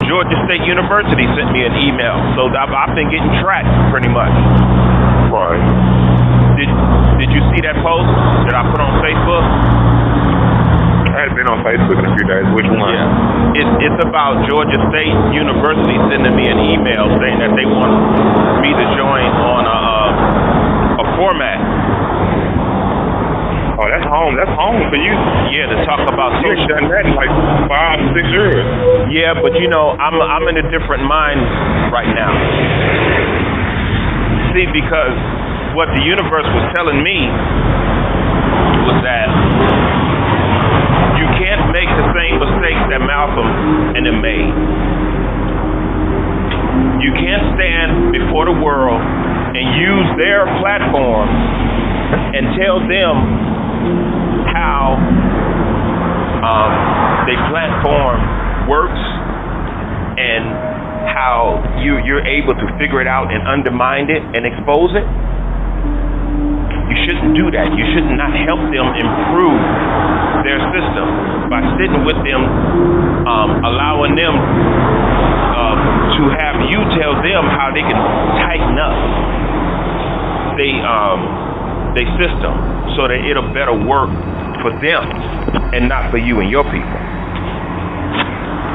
Georgia State University sent me an email, so I've been getting tracked pretty much. Right. Did you see that post that I put on Facebook? I had been on Facebook in a few days. Which one? Yeah. It's about Georgia State University sending me an email saying that they want me to join on a format. Oh, that's home. That's home for you. Yeah, to talk about You social. done that in like 5, 6 years. Yeah, but you know, I'm in a different mind right now. See, because what the universe was telling me was that you can't make the same mistakes that Malcolm and them made. You can't stand before the world and use their platform and tell them how their platform works and how you're able to figure it out and undermine it and expose it. You shouldn't do that. You should not help them improve their system by sitting with them, allowing them to have you tell them how they can tighten up their system so that it'll better work for them and not for you and your people.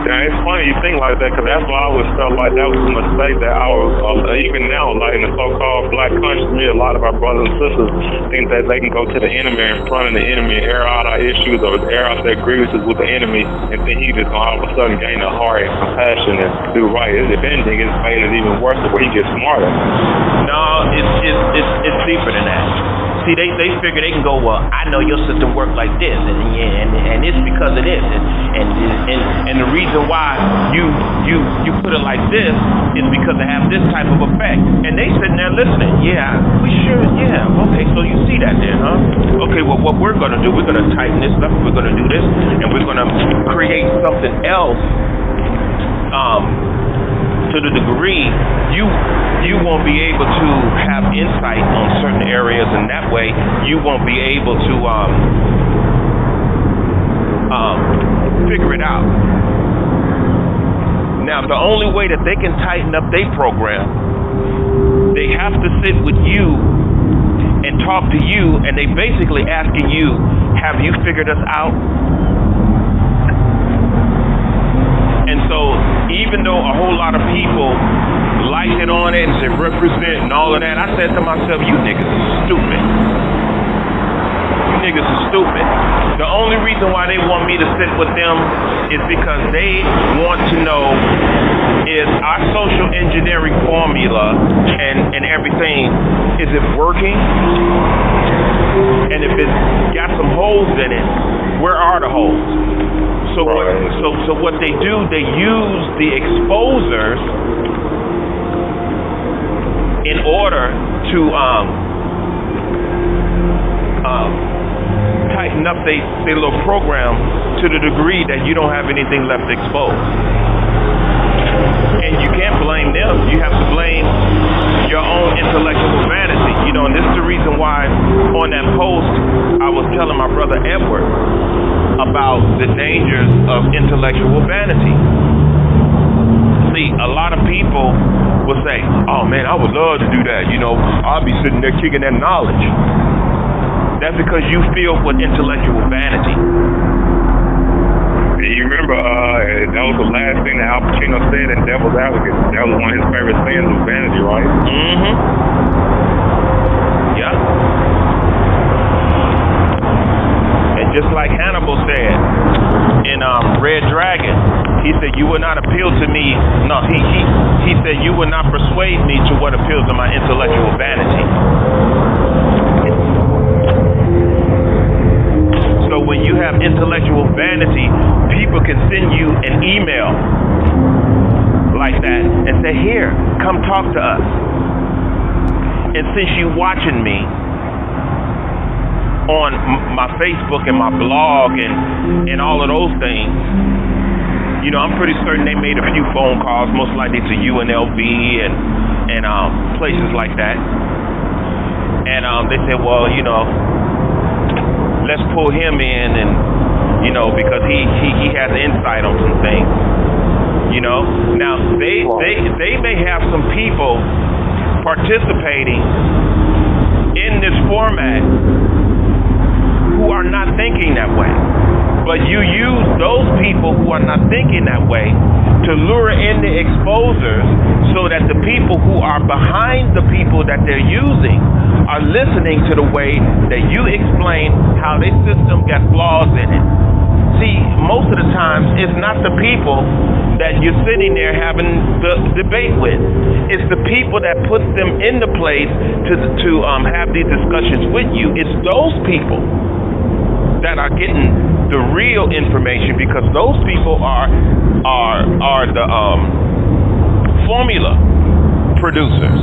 Yeah, it's funny you think like that, because that's why I always felt like that was a mistake that I was, even now, like in the so-called black country, a lot of our brothers and sisters think that they can go to the enemy in front of the enemy and air out our issues or air out their grievances with the enemy, and then he just gonna all of a sudden gain a heart and compassion and do right. If anything, it's made it even worse where he gets smarter. No, it's deeper than that. See, they figure they can go, well, I know your system works like this, and it's because of this, and the reason why you put it like this is because it has this type of effect. And they sitting there listening. Yeah, we sure. Yeah, okay. So you see that then, huh? Okay. Well, what we're gonna do, we're gonna tighten this up. We're gonna do this, and we're gonna create something else. To the degree you won't be able to have insight on certain areas, and that way you won't be able to figure it out. Now, the only way that they can tighten up their program, they have to sit with you and talk to you, and they basically asking you, have you figured us out? And so, even though a whole lot of people liked it on it and said represent and all of that, I said to myself, you niggas are stupid. You niggas are stupid. The only reason why they want me to sit with them is because they want to know, is our social engineering formula and everything, is it working? And if it's got some holes in it, where are the holes? So what they do, they use the exposers in order to tighten up their little program to the degree that you don't have anything left exposed. And you can't blame them. You have to blame your own intellectual vanity. You know, and this is the reason why on that post I was telling my brother Edward about the dangers of intellectual vanity. See, a lot of people will say, oh man, I would love to do that. You know, I'll be sitting there kicking that knowledge. That's because you filled with intellectual vanity. And you remember, that was the last thing that Al Pacino said in Devil's Advocate. That was one of his favorite sins of vanity, right? Mm-hmm. Yeah. And just like Hannibal said in Red Dragon, he said, you will not appeal to me. No, he said, you will not persuade me to what appeals to my intellectual vanity. So when you have intellectual vanity, people can send you an email like that and say, here, come talk to us. And since you're watching me on my Facebook and my blog and all of those things, you know, I'm pretty certain they made a few phone calls, most likely to UNLV and places like that. And they said, well, you know, let's pull him in, and you know, because he has insight on some things. You know, now they may have some people participating in this format who are not thinking that way. But you use those people who are not thinking that way to lure in the exposers so that the people who are behind the people that they're using are listening to the way that you explain how their system got flaws in it. See, most of the times, it's not the people that you're sitting there having the debate with. It's the people that put them in the place to have these discussions with you. It's those people that are getting the real information, because those people are the formula producers.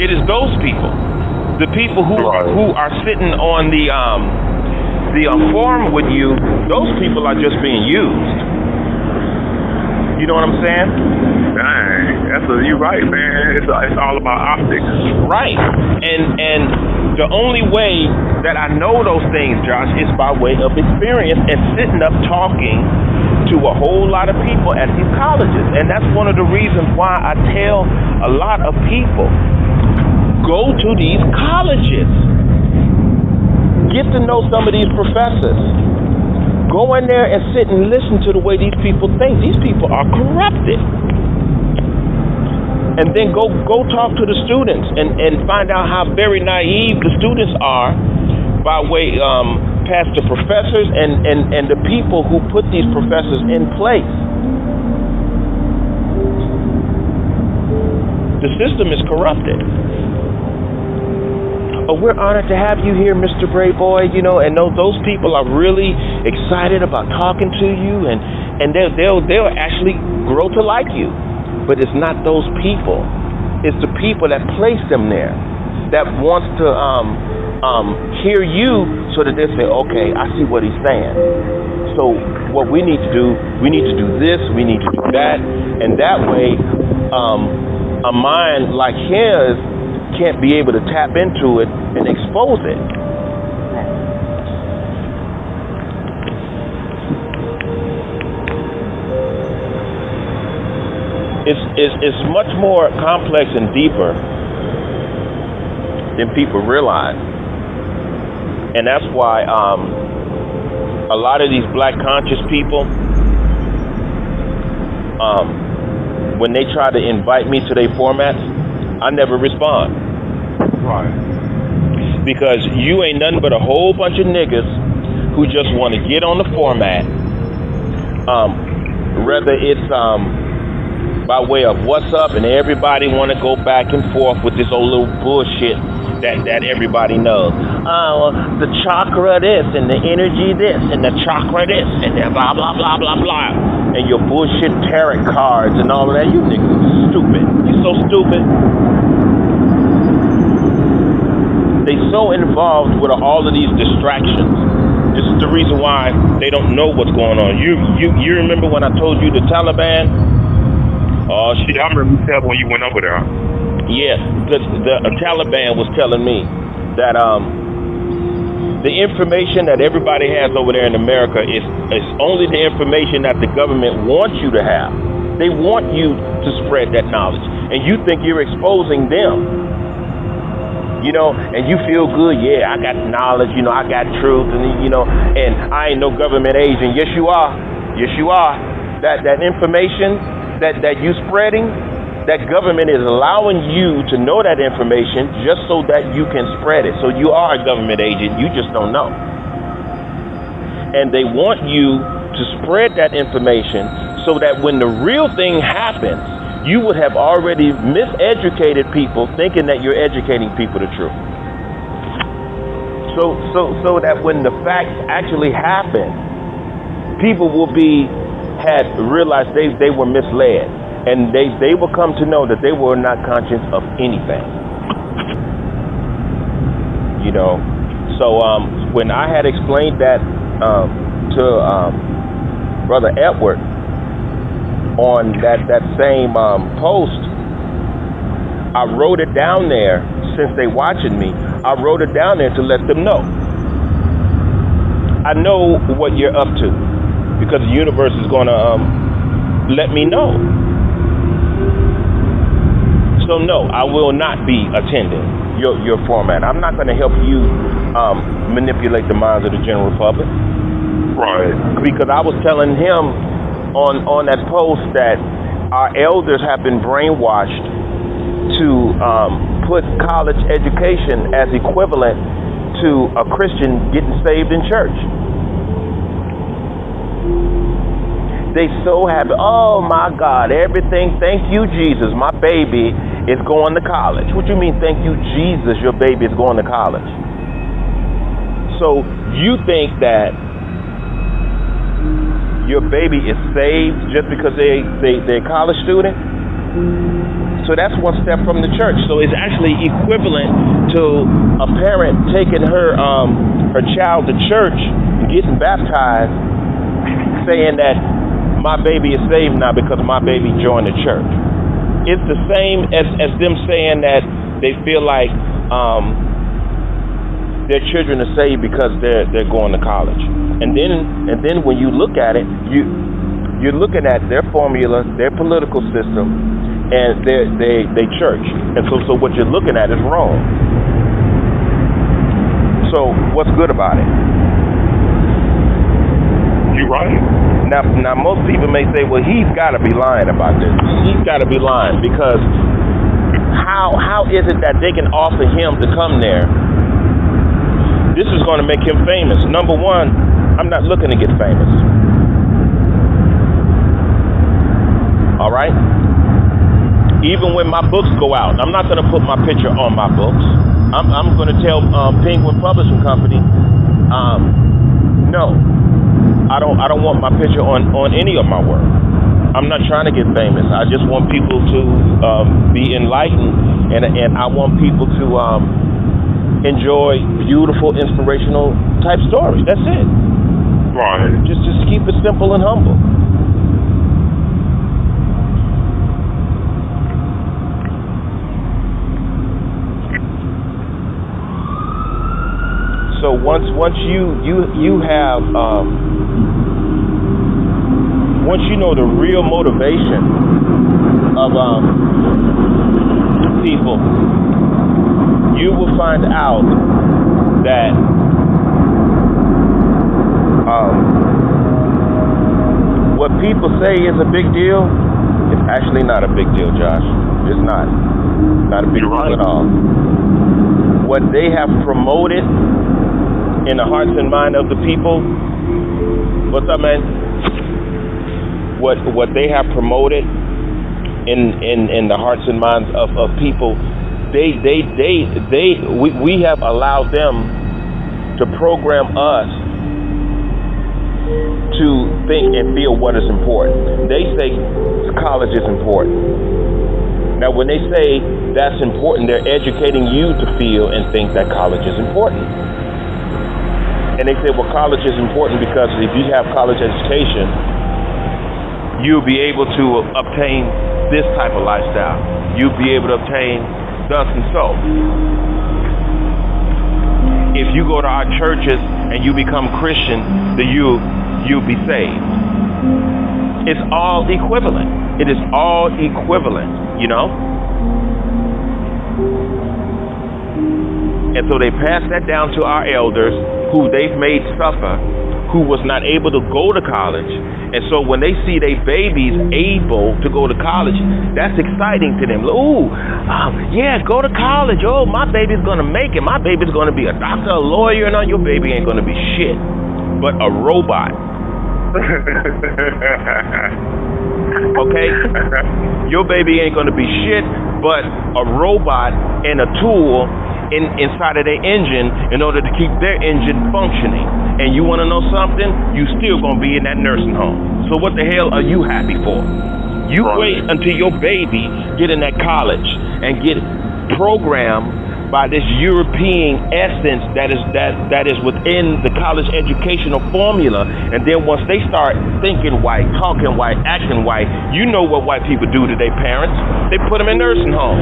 It is those people, the people who are sitting on the forum with you. Those people are just being used. You know what I'm saying? Dang, you're right, man. It's all about optics. Right. And the only way that I know those things, Josh, is by way of experience and sitting up talking to a whole lot of people at these colleges. And that's one of the reasons why I tell a lot of people, go to these colleges. Get to know some of these professors. Go in there and sit and listen to the way these people think. These people are corrupted. And then go talk to the students and find out how very naive the students are by way past the professors and the people who put these professors in place. The system is corrupted. Oh, we're honored to have you here, Mr. Bray Boy. You know, and those people are really excited about talking to you, and they'll actually grow to like you. But it's not those people. It's the people that place them there, that wants to hear you, so that they say, okay, I see what he's saying. So what we need to do, we need to do this, we need to do that, and that way, a mind like his can't be able to tap into it and expose it. It's much more complex and deeper than people realize. And that's why a lot of these black conscious people, when they try to invite me to their formats, I never respond. Right. Because you ain't nothing but a whole bunch of niggas who just want to get on the format, whether it's by way of what's up, and everybody want to go back and forth with this old little bullshit that everybody knows. Oh, the chakra this, and the energy this, and the chakra this, and the blah, blah, blah, blah, blah. And your bullshit tarot cards and all of that. You niggas are stupid. You so stupid. They so involved with all of these distractions. This is the reason why they don't know what's going on. You remember when I told you the Taliban? Oh shit! I remember you said when you went over there. Yeah, the Taliban was telling me that the information that everybody has over there in America is only the information that the government wants you to have. They want you to spread that knowledge, and you think you're exposing them. You know, and you feel good. Yeah, I got knowledge. You know, I got truth, and and I ain't no government agent. Yes, you are. Yes, you are. That information that you spreading, that government is allowing you to know that information just so that you can spread it. So you are a government agent, you just don't know. And they want you to spread that information so that when the real thing happens, you would have already miseducated people thinking that you're educating people the truth. So that when the facts actually happen, people will had realized they were misled, and they will come to know that they were not conscious of anything. You know, so when I had explained that to Brother Edward on that same post, I wrote it down there. Since they watching me, I wrote it down there to let them know. I know what you're up to, because the universe is going to let me know. So no, I will not be attending your format. I'm not going to help you manipulate the minds of the general public. Right. Because I was telling him on that post that our elders have been brainwashed to put college education as equivalent to a Christian getting saved in church. They so happy. Oh my God, everything. Thank you, Jesus. My baby is going to college. What do you mean, thank you, Jesus? Your baby is going to college. So you think that your baby is saved just because they're a college student? So that's one step from the church. So it's actually equivalent to a parent taking her child to church and getting baptized, saying that my baby is saved now because my baby joined the church. It's the same as them saying that they feel like their children are saved because they're going to college. And then when you look at it, you're looking at their formula, their political system, and they church. And so what you're looking at is wrong. So what's good about it? You're right. Now most people may say, well, he's got to be lying about this. He's got to be lying because how is it that they can offer him to come there? This is going to make him famous. Number one, I'm not looking to get famous. All right? Even when my books go out, I'm not going to put my picture on my books. I'm going to tell Penguin Publishing Company, no. I don't want my picture on any of my work. I'm not trying to get famous. I just want people to be enlightened, and I want people to enjoy beautiful, inspirational type stories. That's it. Right. Just keep it simple and humble. So once you have once you know the real motivation of people, you will find out that what people say is a big deal, it's actually not a big deal, Josh. It's not a big deal at all. What they have promoted in the hearts and mind of the people, what's up, man? What they have promoted in the hearts and minds of people, we have allowed them to program us to think and feel what is important. They say college is important. Now, when they say that's important, they're educating you to feel and think that college is important. And they say, well, college is important because if you have college education, you'll be able to obtain this type of lifestyle. You'll be able to obtain thus and so. If you go to our churches and you become Christian, then you'll be saved. It's all equivalent. It is all equivalent, you know? And so they pass that down to our elders, who they've made suffer, who was not able to go to college. And so when they see their babies able to go to college, that's exciting to them. Ooh, yeah, go to college. Oh, my baby's going to make it. My baby's going to be a doctor, a lawyer. No, your baby ain't going to be shit, but a robot. Okay? Your baby ain't going to be shit, but a robot and a tool inside of their engine in order to keep their engine functioning. And you want to know something? You still going to be in that nursing home. So what the hell are you happy for? You wait until your baby get in that college and get programmed by this European essence that is within the college educational formula. And then once they start thinking white, talking white, acting white, you know what white people do to their parents. They put them in nursing homes.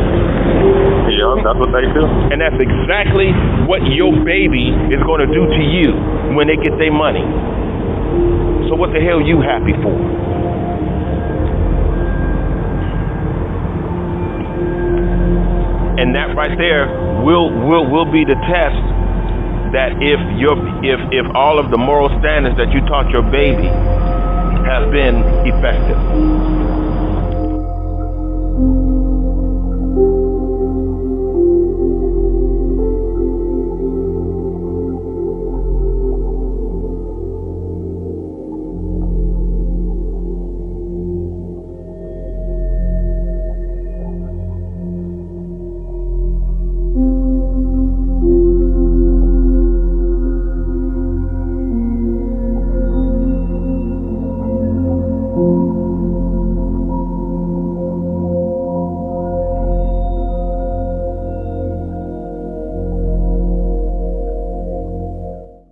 Yeah, that's what they do. And that's exactly what your baby is going to do to you when they get their money. So what the hell you happy for? and that right there will be the test that if all of the moral standards that you taught your baby have been effective.